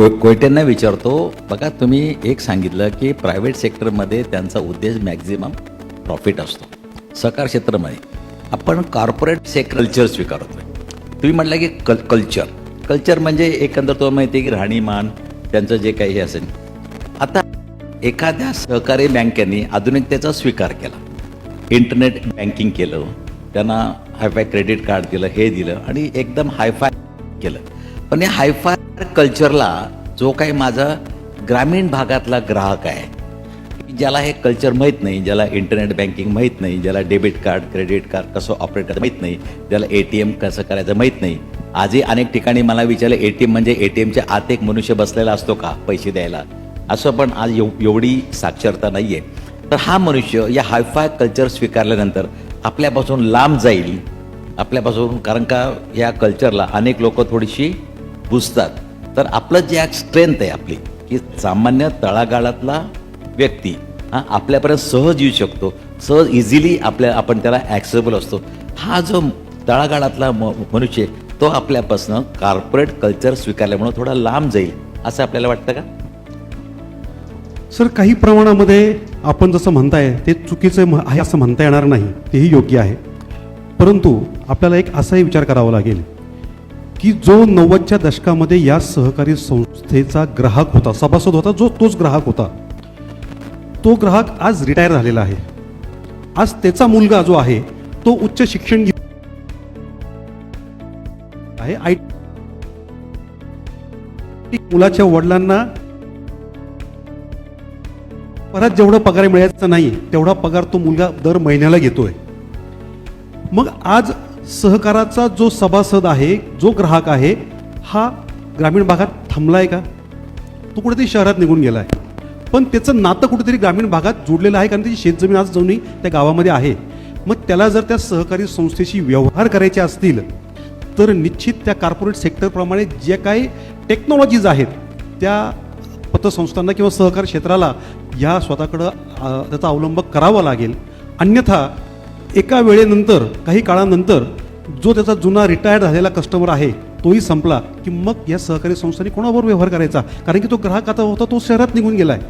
कोयट्यांना विचारतो, बघा तुम्ही एक सांगितलं की प्रायव्हेट सेक्टरमध्ये त्यांचा उद्देश मॅक्झिमम प्रॉफिट असतो. सहकार क्षेत्रामध्ये आपण कॉर्पोरेट कल्चर स्वीकारतोय. तुम्ही म्हटलं की कल्चर म्हणजे एकंदर तो माहिती आहे की राहणीमान त्यांचं जे काही हे असेल. आता एखाद्या सहकारी बँकेने आधुनिकतेचा स्वीकार केला, इंटरनेट बँकिंग केलं, त्यांना हायफाय क्रेडिट कार्ड दिलं, हे दिलं आणि एकदम हायफाय केलं. पण या हायफाय कल्चरला जो काही माझा ग्रामीण भागातला ग्राहक आहे, ज्याला हे कल्चर माहीत नाही, ज्याला इंटरनेट बँकिंग माहीत नाही, ज्याला डेबिट कार्ड क्रेडिट कार्ड कसं ऑपरेट करायचं माहीत नाही, ज्याला ATM कसं करायचं माहीत नाही. आजही अनेक ठिकाणी मला विचारलं ATM म्हणजे ATMच्या आत एक मनुष्य बसलेला असतो का पैसे द्यायला, असं पण आज एवढी साक्षरता नाही आहे. तर हा मनुष्य या हायफाय कल्चर स्वीकारल्यानंतर आपल्यापासून लांब जाईल, आपल्यापासून, कारण का या कल्चरला अनेक लोक थोडीशी बुजतात. तर आपलं जे स्ट्रेंथ आहे आपली, की सामान्य तळागाळातला व्यक्ती हा आपल्यापर्यंत सहज येऊ शकतो, सहज इझिली आपण त्याला ॲक्सेसेबल असतो. हा जो तळागाळातला मनुष्य तो आपल्यापासून कॉर्पोरेट कल्चर स्वीकारल्यामुळे थोडा लांब जाईल असं आपल्याला वाटतं का? सर, काही प्रमाणामध्ये आपण जसं म्हणताय ते चुकीचं आहे असं म्हणता येणार नाही, तेही योग्य आहे. परंतु आपल्याला एक असाही विचार करावा लागेल की जो 90च्या दशकामध्ये या सहकारी संस्थेचा ग्राहक होता, सभासद होता, तोच ग्राहक होता, तो ग्राहक आज रिटायर झालेला आहे. आज त्याचा मुलगा जो आहे तो उच्च शिक्षण घेत आहे. मुलाच्या वडिलांना परत जेवढा पगार मिळायचा नाही तेवढा पगार तो मुलगा दर महिन्याला घेतोय. मग आज सहकाराचा जो सभासद आहे, जो ग्राहक आहे, हा ग्रामीण भागात थांबलाय का? तो कुठेतरी शहरात निघून गेलाय. पण त्याचं नातं कुठेतरी ग्रामीण भागात जोडलेलं आहे, कारण त्याची शेतजमीन आज जमीन त्या गावामध्ये आहे. मग त्याला जर त्या सहकारी संस्थेशी व्यवहार करायचे असतील तर निश्चित त्या कॉर्पोरेट सेक्टरप्रमाणे जे काही टेक्नॉलॉजीज आहेत त्या पतसंस्थांना किंवा सहकार क्षेत्राला या स्वतःकडं त्याचा अवलंब करावा लागेल. अन्यथा एका वेळेनंतर, काही काळानंतर जो त्याचा जुना रिटायर्ड झालेला कस्टमर आहे तोही संपला की मग या सहकारी संस्थांनी कोणाबरोबर व्यवहार करायचा, कारण की तो ग्राहक आता होता तो शहरात निघून गेला आहे.